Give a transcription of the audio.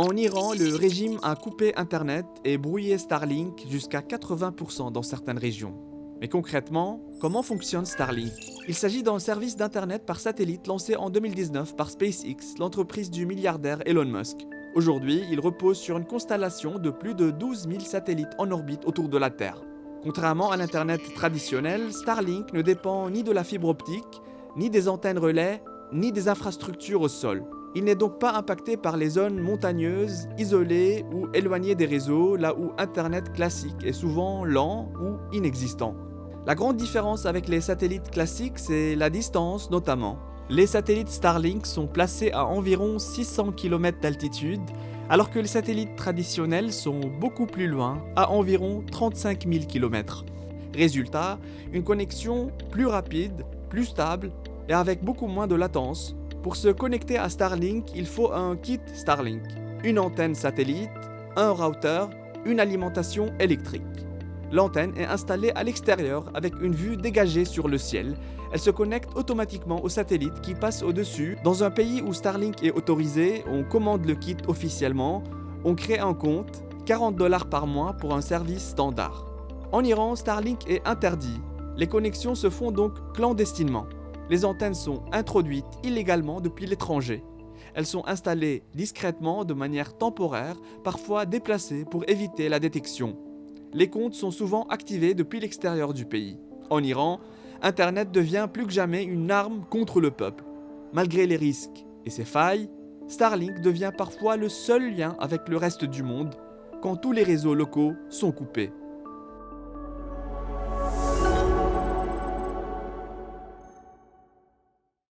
En Iran, le régime a coupé Internet et brouillé Starlink jusqu'à 80% dans certaines régions. Mais concrètement, comment fonctionne Starlink? Il s'agit d'un service d'Internet par satellite lancé en 2019 par SpaceX, l'entreprise du milliardaire Elon Musk. Aujourd'hui, il repose sur une constellation de plus de 12 000 satellites en orbite autour de la Terre. Contrairement à l'Internet traditionnel, Starlink ne dépend ni de la fibre optique, ni des antennes relais, ni des infrastructures au sol. Il n'est donc pas impacté par les zones montagneuses, isolées ou éloignées des réseaux, là où Internet classique est souvent lent ou inexistant. La grande différence avec les satellites classiques, c'est la distance notamment. Les satellites Starlink sont placés à environ 600 km d'altitude, alors que les satellites traditionnels sont beaucoup plus loin, à environ 35 000 km. Résultat, une connexion plus rapide, plus stable et avec beaucoup moins de latence. Pour se connecter à Starlink, il faut un kit Starlink, une antenne satellite, un routeur, une alimentation électrique. L'antenne est installée à l'extérieur avec une vue dégagée sur le ciel. Elle se connecte automatiquement au satellite qui passe au-dessus. Dans un pays où Starlink est autorisé, on commande le kit officiellement, on crée un compte, 40 $ par mois pour un service standard. En Iran, Starlink est interdit. Les connexions se font donc clandestinement. Les antennes sont introduites illégalement depuis l'étranger. Elles sont installées discrètement de manière temporaire, parfois déplacées pour éviter la détection. Les comptes sont souvent activés depuis l'extérieur du pays. En Iran, Internet devient plus que jamais une arme contre le peuple. Malgré les risques et ses failles, Starlink devient parfois le seul lien avec le reste du monde quand tous les réseaux locaux sont coupés.